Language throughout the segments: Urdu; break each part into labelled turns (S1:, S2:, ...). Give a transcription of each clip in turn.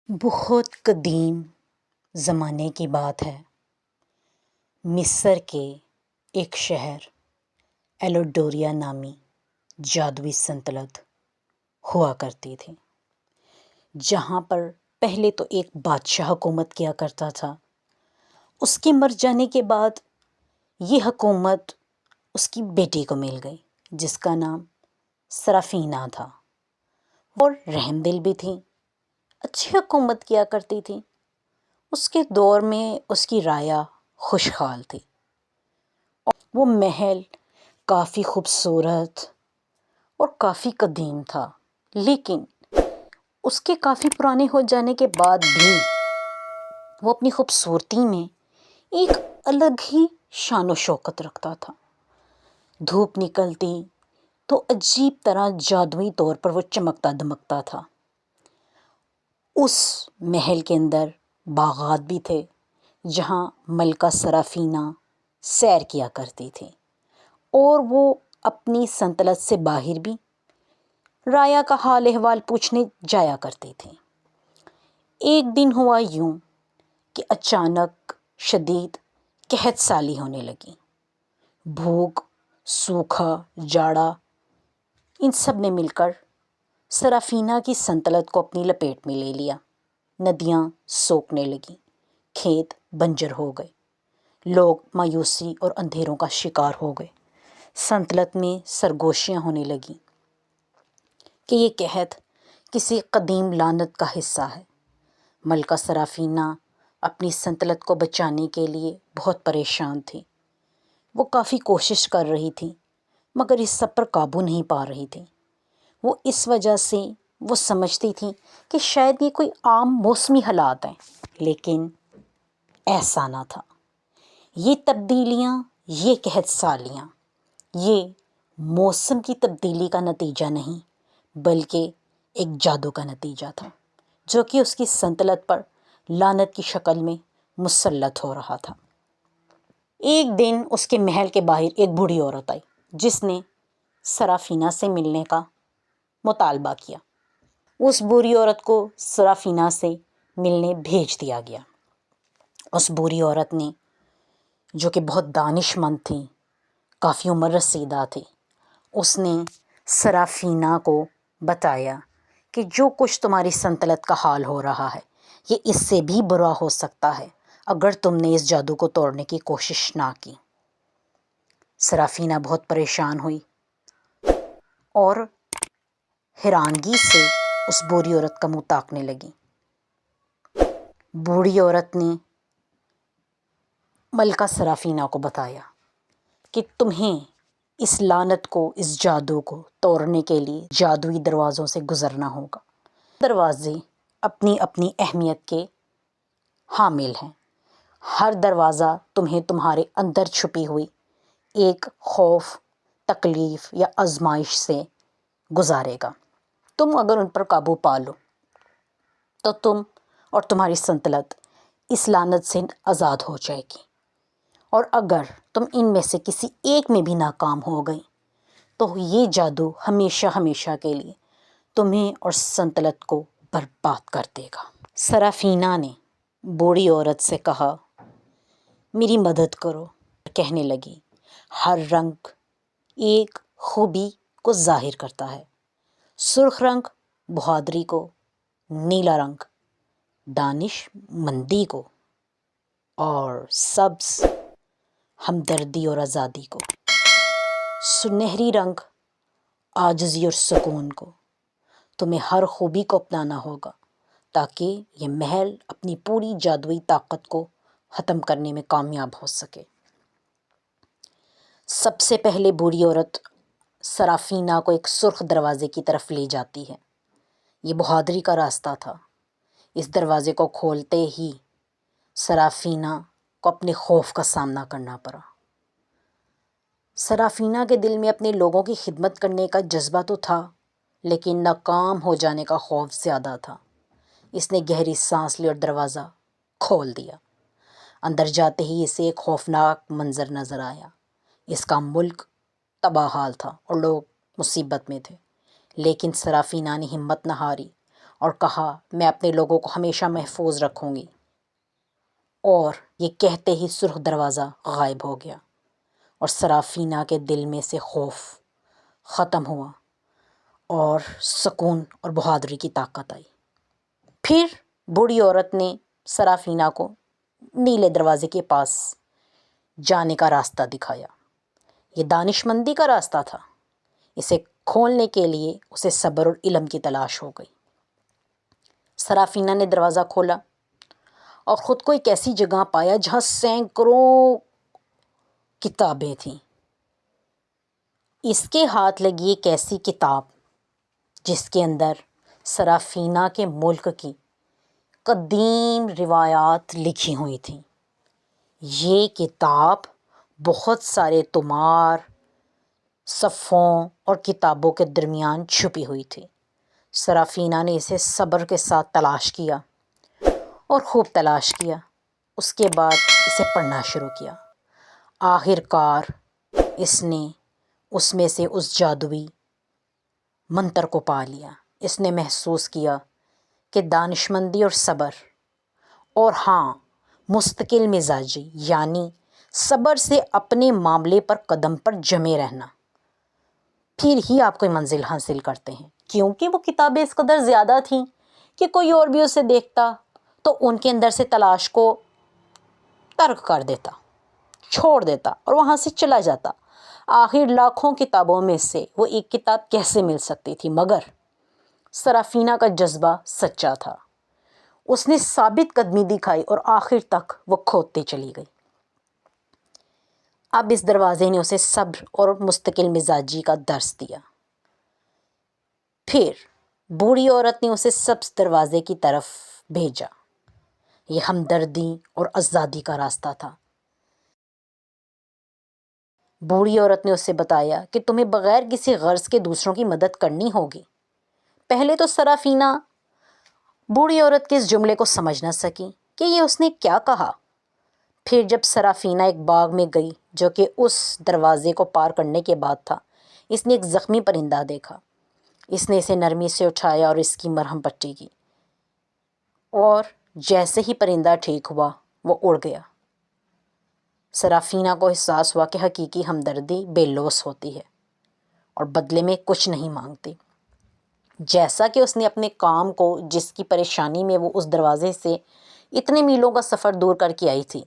S1: بہت قدیم زمانے کی بات ہے۔ مصر کے ایک شہر ایلوڈوریا نامی جادوئی سلطنت ہوا کرتی تھی، جہاں پر پہلے تو ایک بادشاہ حکومت کیا کرتا تھا۔ اس کے مر جانے کے بعد یہ حکومت اس کی بیٹی کو مل گئی، جس کا نام سرافینہ تھا۔ وہ رحم دل بھی تھی، اچھی حکومت کیا کرتی تھی۔ اس کے دور میں اس کی رعایا خوشحال تھی۔ وہ محل کافی خوبصورت اور کافی قدیم تھا، لیکن اس کے کافی پرانے ہو جانے کے بعد بھی وہ اپنی خوبصورتی میں ایک الگ ہی شان و شوکت رکھتا تھا۔ دھوپ نکلتی تو عجیب طرح جادوئی طور پر وہ چمکتا دمکتا تھا۔ اس محل کے اندر باغات بھی تھے، جہاں ملکہ سرافینہ سیر کیا کرتی تھی، اور وہ اپنی سلطنت سے باہر بھی رعایا کا حال احوال پوچھنے جایا کرتی تھی۔ ایک دن ہوا یوں کہ اچانک شدید قحط سالی ہونے لگی۔ بھوک، سوکھا، جاڑا، ان سب نے مل کر سرافینہ کی سلطنت کو اپنی لپیٹ میں لے لیا۔ ندیاں سوکھنے لگیں، کھیت بنجر ہو گئے، لوگ مایوسی اور اندھیروں کا شکار ہو گئے۔ سلطنت میں سرگوشیاں ہونے لگیں کہ یہ قحط کسی قدیم لعنت کا حصہ ہے۔ ملکہ سرافینہ اپنی سلطنت کو بچانے کے لیے بہت پریشان تھی۔ وہ کافی کوشش کر رہی تھی، مگر اس سب پر قابو نہیں پا رہی تھی۔ وہ اس وجہ سے وہ سمجھتی تھی کہ شاید یہ کوئی عام موسمی حالات ہیں، لیکن ایسا نہ تھا۔ یہ تبدیلیاں، یہ قحط سالیاں، یہ موسم کی تبدیلی کا نتیجہ نہیں، بلکہ ایک جادو کا نتیجہ تھا، جو کہ اس کی سلطنت پر لعنت کی شکل میں مسلط ہو رہا تھا۔ ایک دن اس کے محل کے باہر ایک بوڑھی عورت آئی، جس نے سرافینہ سے ملنے کا مطالبہ کیا۔ اس بوڑھی عورت کو سرافینہ سے ملنے بھیج دیا گیا۔ اس بوڑھی عورت نے، جو کہ بہت دانش مند تھی، کافی عمر رسیدہ تھی، اس نے سرافینہ کو بتایا کہ جو کچھ تمہاری سلطنت کا حال ہو رہا ہے، یہ اس سے بھی برا ہو سکتا ہے اگر تم نے اس جادو کو توڑنے کی کوشش نہ کی۔ سرافینہ بہت پریشان ہوئی اور حیرانگی سے اس بوڑھی عورت کا منہ تاکنے لگی۔ بوڑھی عورت نے ملکہ سرافینہ کو بتایا کہ تمہیں اس لعنت کو، اس جادو کو توڑنے کے لیے جادوئی دروازوں سے گزرنا ہوگا۔ دروازے اپنی اپنی اہمیت کے حامل ہیں۔ ہر دروازہ تمہیں تمہارے اندر چھپی ہوئی ایک خوف، تکلیف یا آزمائش سے گزارے گا۔ تم اگر ان پر قابو پا لو تو تم اور تمہاری سلطنت اس لعنت سے آزاد ہو جائے گی، اور اگر تم ان میں سے کسی ایک میں بھی ناکام ہو گئی تو یہ جادو ہمیشہ ہمیشہ کے لیے تمہیں اور سلطنت کو برباد کر دے گا۔ سرافینہ نے بوڑھی عورت سے کہا، میری مدد کرو۔ کہنے لگی، ہر رنگ ایک خوبی کو ظاہر کرتا ہے۔ سرخ رنگ بہادری کو، نیلا رنگ دانش مندی کو، اور سبز ہمدردی اور آزادی کو، سنہری رنگ عاجزی اور سکون کو۔ تمہیں ہر خوبی کو اپنانا ہوگا تاکہ یہ محل اپنی پوری جادوئی طاقت کو ختم کرنے میں کامیاب ہو سکے۔ سب سے پہلے بوڑھی عورت سرافینہ کو ایک سرخ دروازے کی طرف لے جاتی ہے۔ یہ بہادری کا راستہ تھا۔ اس دروازے کو کھولتے ہی سرافینہ کو اپنے خوف کا سامنا کرنا پڑا۔ سرافینہ کے دل میں اپنے لوگوں کی خدمت کرنے کا جذبہ تو تھا، لیکن ناکام ہو جانے کا خوف زیادہ تھا۔ اس نے گہری سانس لی اور دروازہ کھول دیا۔ اندر جاتے ہی اسے ایک خوفناک منظر نظر آیا۔ اس کا ملک تباہ حال تھا اور لوگ مصیبت میں تھے، لیکن سرافینہ نے ہمت نہ ہاری اور کہا میں اپنے لوگوں کو ہمیشہ محفوظ رکھوں گی، اور یہ کہتے ہی سرخ دروازہ غائب ہو گیا اور سرافینہ کے دل میں سے خوف ختم ہوا اور سکون اور بہادری کی طاقت آئی۔ پھر بوڑھی عورت نے سرافینہ کو نیلے دروازے کے پاس جانے کا راستہ دکھایا۔ یہ دانش مندی کا راستہ تھا۔ اسے کھولنے کے لیے اسے صبر اور علم کی تلاش ہو گئی۔ سرافینہ نے دروازہ کھولا اور خود کو ایک ایسی جگہ پایا جہاں سینکڑوں کتابیں تھیں۔ اس کے ہاتھ لگی ایک ایسی کتاب جس کے اندر سرافینہ کے ملک کی قدیم روایات لکھی ہوئی تھیں۔ یہ کتاب بہت سارے طمار، صفوں اور کتابوں کے درمیان چھپی ہوئی تھی۔ سرافینہ نے اسے صبر کے ساتھ تلاش کیا اور خوب تلاش کیا۔ اس کے بعد اسے پڑھنا شروع کیا۔ آخر کار اس نے اس میں سے اس جادوئی منتر کو پا لیا۔ اس نے محسوس کیا کہ دانشمندی اور صبر، اور ہاں مستقل مزاجی، یعنی صبر سے اپنے معاملے پر قدم پر جمے رہنا، پھر ہی آپ کوئی منزل حاصل کرتے ہیں۔ کیونکہ وہ کتابیں اس قدر زیادہ تھیں کہ کوئی اور بھی اسے دیکھتا تو ان کے اندر سے تلاش کو ترک کر دیتا، چھوڑ دیتا اور وہاں سے چلا جاتا۔ آخر لاکھوں کتابوں میں سے وہ ایک کتاب کیسے مل سکتی تھی؟ مگر سرافینہ کا جذبہ سچا تھا۔ اس نے ثابت قدمی دکھائی اور آخر تک وہ کھوتی چلی گئی۔ اب اس دروازے نے اسے صبر اور مستقل مزاجی کا درس دیا۔ پھر بوڑھی عورت نے اسے سبز دروازے کی طرف بھیجا۔ یہ ہمدردی اور آزادی کا راستہ تھا۔ بوڑھی عورت نے اسے بتایا کہ تمہیں بغیر کسی غرض کے دوسروں کی مدد کرنی ہوگی۔ پہلے تو سرافینہ بوڑھی عورت کے اس جملے کو سمجھ نہ سکی کہ یہ اس نے کیا کہا۔ پھر جب سرافینہ ایک باغ میں گئی جو کہ اس دروازے کو پار کرنے کے بعد تھا، اس نے ایک زخمی پرندہ دیکھا۔ اس نے اسے نرمی سے اٹھایا اور اس کی مرہم پٹی کی، اور جیسے ہی پرندہ ٹھیک ہوا وہ اڑ گیا۔ سرافینہ کو احساس ہوا کہ حقیقی ہمدردی بے لوث ہوتی ہے اور بدلے میں کچھ نہیں مانگتی۔ جیسا کہ اس نے اپنے کام کو، جس کی پریشانی میں وہ اس دروازے سے اتنے میلوں کا سفر دور کر کے آئی تھی،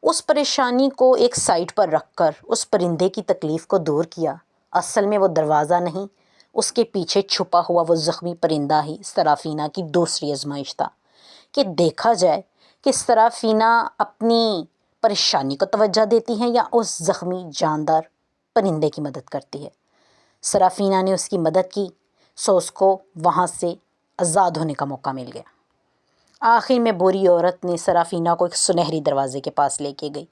S1: اس پریشانی کو ایک سائڈ پر رکھ کر اس پرندے کی تکلیف کو دور کیا۔ اصل میں وہ دروازہ نہیں، اس کے پیچھے چھپا ہوا وہ زخمی پرندہ ہی سرافینہ کی دوسری آزمائش تھا کہ دیکھا جائے کہ سرافینہ اپنی پریشانی کو توجہ دیتی ہیں یا اس زخمی جاندار پرندے کی مدد کرتی ہے۔ سرافینہ نے اس کی مدد کی، سو اس کو وہاں سے آزاد ہونے کا موقع مل گیا۔ آخر میں بوڑھی عورت نے سرافینہ کو ایک سنہری دروازے کے پاس لے کے گئی۔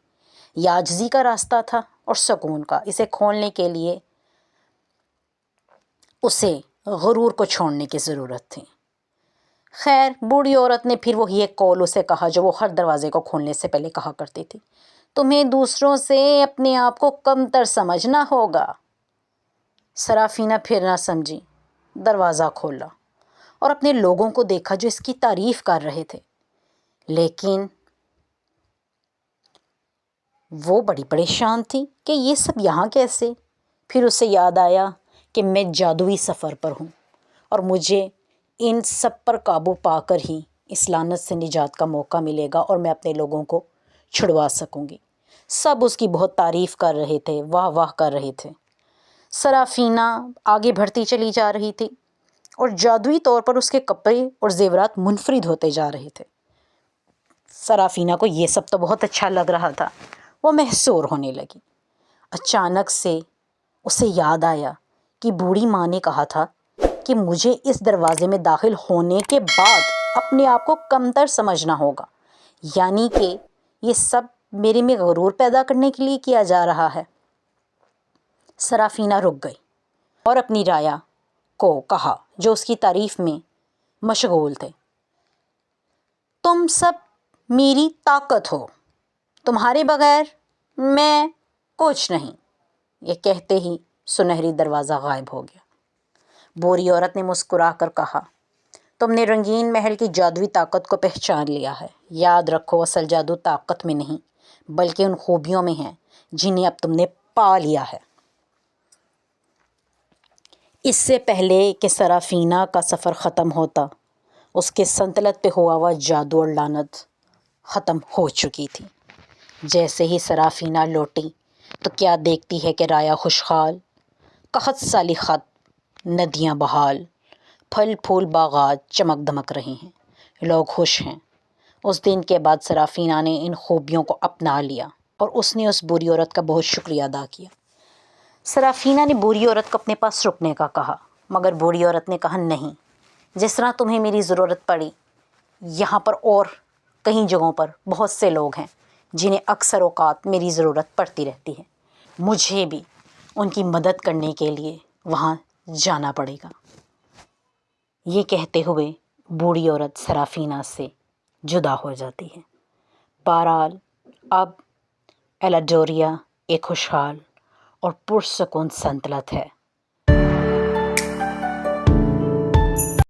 S1: یہ عاجزی کا راستہ تھا اور سکون کا۔ اسے کھولنے کے لیے اسے غرور کو چھوڑنے کی ضرورت تھی۔ خیر، بوڑھی عورت نے پھر وہی ایک قول اسے کہا جو وہ ہر دروازے کو کھولنے سے پہلے کہا کرتی تھی: تمہیں دوسروں سے اپنے آپ کو کمتر سمجھنا ہوگا۔ سرافینہ پھر نہ سمجھی، دروازہ کھولا اور اپنے لوگوں کو دیکھا جو اس کی تعریف کر رہے تھے، لیکن وہ بڑی پریشان تھی کہ یہ سب یہاں کیسے۔ پھر اسے یاد آیا کہ میں جادوئی سفر پر ہوں اور مجھے ان سب پر قابو پا کر ہی اس لعنت سے نجات کا موقع ملے گا اور میں اپنے لوگوں کو چھڑوا سکوں گی۔ سب اس کی بہت تعریف کر رہے تھے، واہ واہ کر رہے تھے۔ سرافینہ آگے بڑھتی چلی جا رہی تھی اور جادوئی طور پر اس کے کپڑے اور زیورات منفرد ہوتے جا رہے تھے۔ سرافینہ کو یہ سب تو بہت اچھا لگ رہا تھا، وہ محصور ہونے لگی۔ اچانک سے اسے یاد آیا کہ بوڑھی ماں نے کہا تھا کہ مجھے اس دروازے میں داخل ہونے کے بعد اپنے آپ کو کمتر سمجھنا ہوگا، یعنی کہ یہ سب میرے میں غرور پیدا کرنے کے لیے کیا جا رہا ہے۔ سرافینہ رک گئی اور اپنی رایا کو کہا جو اس کی تعریف میں مشغول تھے: تم سب میری طاقت ہو، تمہارے بغیر میں کچھ نہیں۔ یہ کہتے ہی سنہری دروازہ غائب ہو گیا۔ بوڑھی عورت نے مسکرا کر کہا: تم نے رنگین محل کی جادوئی طاقت کو پہچان لیا ہے۔ یاد رکھو، اصل جادو طاقت میں نہیں بلکہ ان خوبیوں میں ہے جنہیں اب تم نے پا لیا ہے۔ اس سے پہلے کہ سرافینا کا سفر ختم ہوتا، اس کے سنطلت پہ ہوا ہوا جادو اور لعنت ختم ہو چکی تھی۔ جیسے ہی سرافینا لوٹی تو کیا دیکھتی ہے کہ رایا خوشحال، قحط سالی خط، ندیاں بحال، پھل پھول باغات چمک دمک رہے ہیں، لوگ خوش ہیں۔ اس دن کے بعد سرافینا نے ان خوبیوں کو اپنا لیا اور اس نے اس بری عورت کا بہت شکریہ ادا کیا۔ سرافینا نے بری عورت کو اپنے پاس رکنے کا کہا، مگر بری عورت نے کہا نہیں، جس طرح تمہیں میری ضرورت پڑی، یہاں پر اور کئی جگہوں پر بہت سے لوگ ہیں جنہیں اکثر اوقات میری ضرورت پڑتی رہتی ہے، مجھے بھی ان کی مدد کرنے کے لیے وہاں جانا پڑے گا۔ یہ کہتے ہوئے بوڑھی عورت سرافینا سے جدا ہو جاتی ہے۔ بہرحال اب ایلاڈوریا ایک خوشحال اور پرسکون سلطنت ہے۔